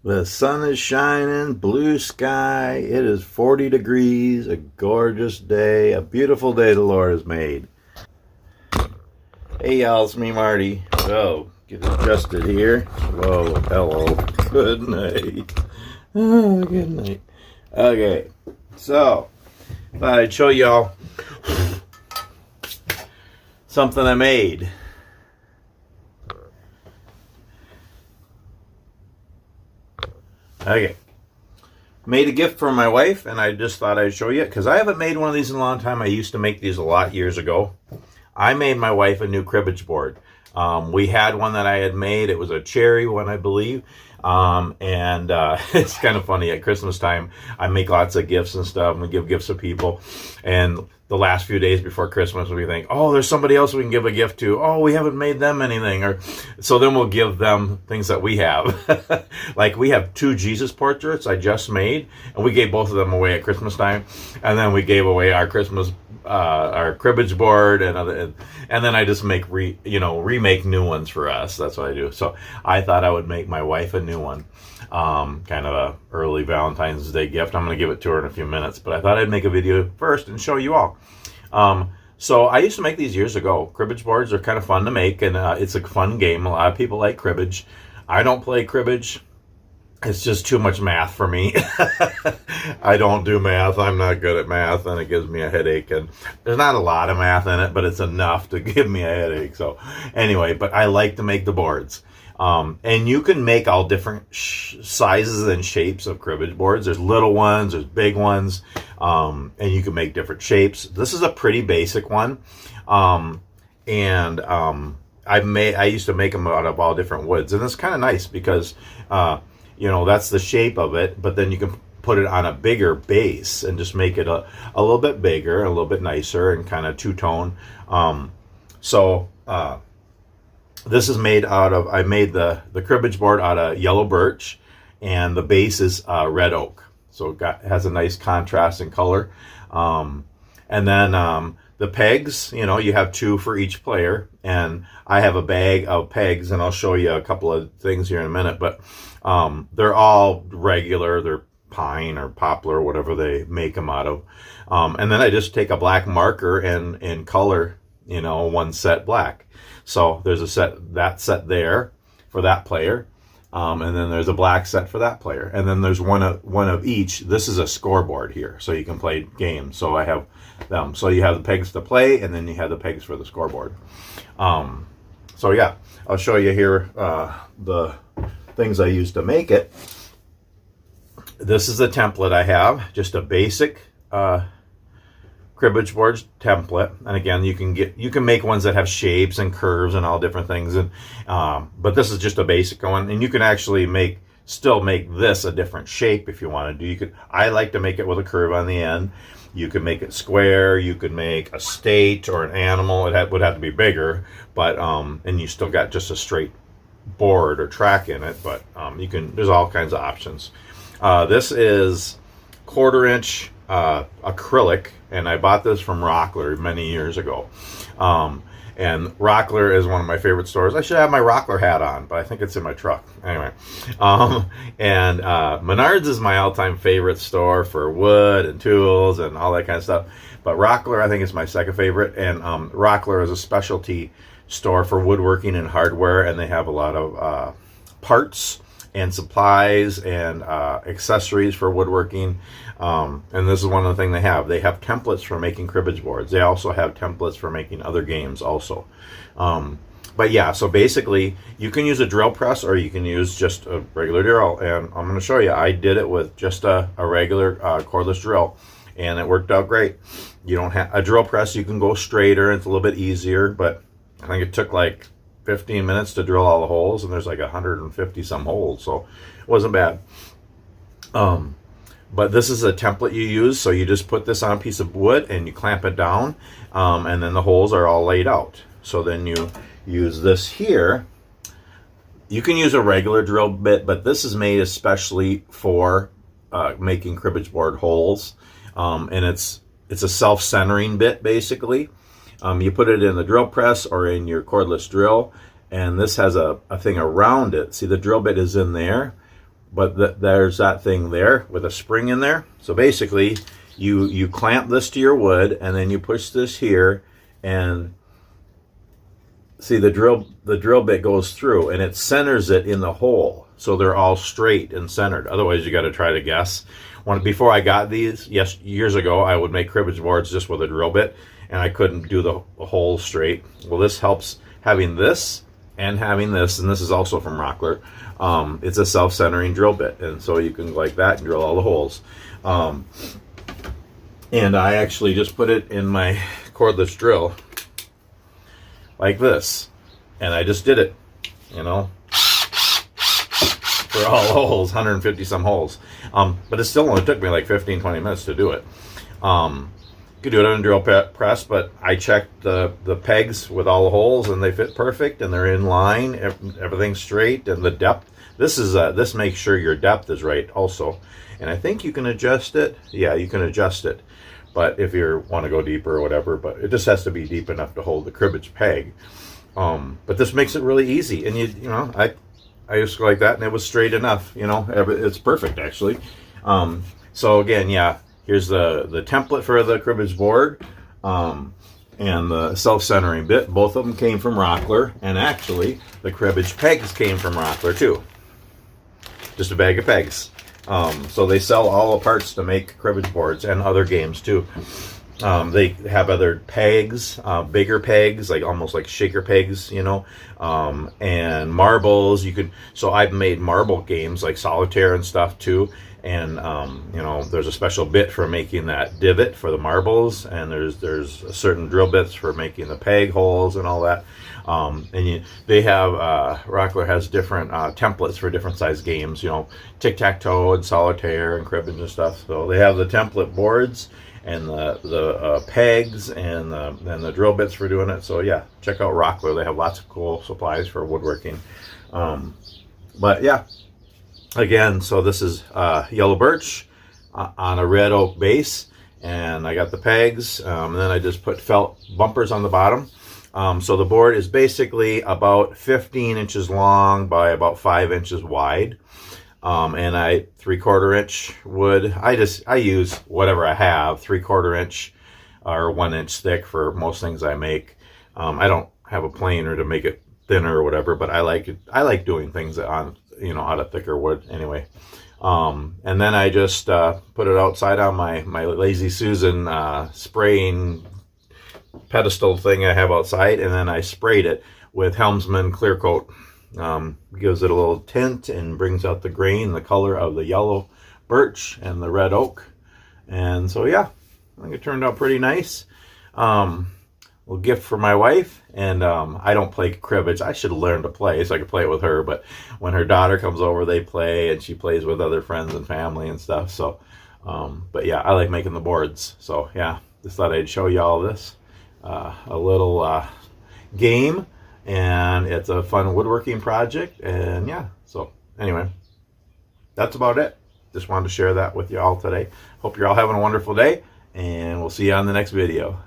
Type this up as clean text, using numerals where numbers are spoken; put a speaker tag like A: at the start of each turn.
A: The sun is shining, blue sky. It is 40 degrees, a gorgeous day, a beautiful day the Lord has made. Hey, y'all, it's me, Marty. Whoa, get adjusted here. Whoa, hello. Good night. Oh, good night. Okay, so, thought I'd show y'all something I made. Okay. Made a gift for my wife, and I just thought I'd show you it, because I haven't made one of these in a long time. I used to make these a lot years ago. I made my wife a new cribbage board. We had one that I had made. It was a cherry one, I believe. And it's kind of funny. At Christmas time, I make lots of gifts and stuff, and we give gifts to people. And the last few days before Christmas, we think, oh, there's somebody else we can give a gift to. Oh, we haven't made them anything. Or so then we'll give them things that we have. Like we have 2 Jesus portraits I just made, and we gave both of them away at Christmas time. And then we gave away our cribbage board, and then I just make remake new ones for us. That's what I do. So I thought I would make my wife a new one, kind of a early Valentine's Day gift. I'm going to give it to her in a few minutes, but I thought I'd make a video first and show you all. So I used to make these years ago. Cribbage boards are kind of fun to make, and it's a fun game. A lot of people like cribbage. I don't play cribbage. It's just too much math for me. I don't do math. I'm not good at math, and it gives me a headache. And there's not a lot of math in it, but it's enough to give me a headache. So anyway, but I like to make the boards. And you can make all different sizes and shapes of cribbage boards. There's little ones, there's big ones, and you can make different shapes. This is a pretty basic one. I used to make them out of all different woods, and it's kind of nice because that's the shape of it, but then you can put it on a bigger base and just make it a little bit bigger, a little bit nicer, and kind of two-tone. This is made out of, I made the cribbage board out of yellow birch, and the base is red oak. So it has a nice contrast in color. And then the pegs, you have 2 for each player, and I have a bag of pegs, and I'll show you a couple of things here in a minute, but they're all regular. They're pine or poplar, whatever they make them out of. And then I just take a black marker and color, one set black. So there's that set there for that player. And then there's a black set for that player. And then there's one of each. This is a scoreboard here, so you can play games. So I have them. So you have the pegs to play, and then you have the pegs for the scoreboard. So yeah, I'll show you here the things I used to make it. This is the template I have, just a basic cribbage board template. And again, you can make ones that have shapes and curves and all different things. And but this is just a basic one, and you can actually still make this a different shape if you want to do. I like to make it with a curve on the end. You could make it square. You could make a state or an animal. Would have to be bigger, but and you still got just a straight board or track in it. But there's all kinds of options. This is 1/4" acrylic, and I bought this from Rockler many years ago. And Rockler is one of my favorite stores. I should have my Rockler hat on, but I think it's in my truck. Anyway, and Menards is my all-time favorite store for wood and tools and all that kind of stuff. But Rockler, I think, is my second favorite. And Rockler is a specialty store for woodworking and hardware, and they have a lot of parts and supplies and accessories for woodworking. And this is one of the things they have. They have templates for making cribbage boards. They also have templates for making other games also. But yeah, so basically you can use a drill press, or you can use just a regular drill. And I'm going to show you. I did it with just a regular cordless drill, and it worked out great. You don't have a drill press. You can go straighter. It's a little bit easier, but I think it took like 15 minutes to drill all the holes, and there's like 150 some holes, so it wasn't bad. But this is a template you use, so you just put this on a piece of wood and you clamp it down, and then the holes are all laid out. So then you use this here. You can use a regular drill bit, but this is made especially for making cribbage board holes, and it's a self-centering bit basically. You put it in the drill press or in your cordless drill, and this has a thing around it. See, the drill bit is in there, but there's that thing there with a spring in there. So basically, you clamp this to your wood, and then you push this here, and see the drill bit goes through, and it centers it in the hole, so they're all straight and centered. Otherwise, you got to try to guess. Before I got these, years ago, I would make cribbage boards just with a drill bit, and I couldn't do the hole straight. Well, this helps, having this and having this, and this is also from Rockler. It's a self-centering drill bit, and so you can like that and drill all the holes. And I actually just put it in my cordless drill like this, and I just did it, you know, for all holes, 150 some holes. But it still only took me like 15-20 minutes to do it. You could do it on a drill press, but I checked the pegs with all the holes, and they fit perfect, and they're in line, everything's straight, and the depth. This makes sure your depth is right also. And I think you can adjust it. Yeah, you can adjust it. But if you want to go deeper or whatever, but it just has to be deep enough to hold the cribbage peg. But this makes it really easy. And you know, I just go like that, and it was straight enough. You know, it's perfect actually. So again, yeah, here's the template for the cribbage board, and the self-centering bit. Both of them came from Rockler, and actually the cribbage pegs came from Rockler too. Just a bag of pegs. So they sell all the parts to make cribbage boards and other games too. They have other pegs, bigger pegs, like almost like shaker pegs, you know, and marbles. So I've made marble games like solitaire and stuff too. And you know, there's a special bit for making that divot for the marbles, and there's certain drill bits for making the peg holes and all that. They have Rockler has different templates for different size games, you know, tic-tac-toe and solitaire and cribbage and stuff. So they have the template boards and the pegs and the drill bits for doing it. So yeah, check out Rockler. They have lots of cool supplies for woodworking. But yeah, again, so this is yellow birch on a red oak base, and I got the pegs, and then I just put felt bumpers on the bottom. So the board is basically about 15 inches long by about 5 inches wide. And 3/4 inch wood. I use whatever I have, 3/4 inch or 1 inch thick for most things I make. I don't have a planer to make it thinner or whatever, but I like doing things on, you know, out of thicker wood anyway. And then I just put it outside on my Lazy Susan spraying pedestal thing I have outside, and then I sprayed it with Helmsman clear coat. Gives it a little tint and brings out the grain, the color of the yellow birch and the red oak. And so yeah, I think it turned out pretty nice. Little gift for my wife. And I don't play cribbage. I should learn to play so I could play it with her, but when her daughter comes over, they play, and she plays with other friends and family and stuff. So but yeah, I like making the boards. So yeah, just thought I'd show you all this. A little game, and it's a fun woodworking project. And yeah, so anyway, that's about it. Just wanted to share that with you all today. Hope you're all having a wonderful day, and we'll see you on the next video.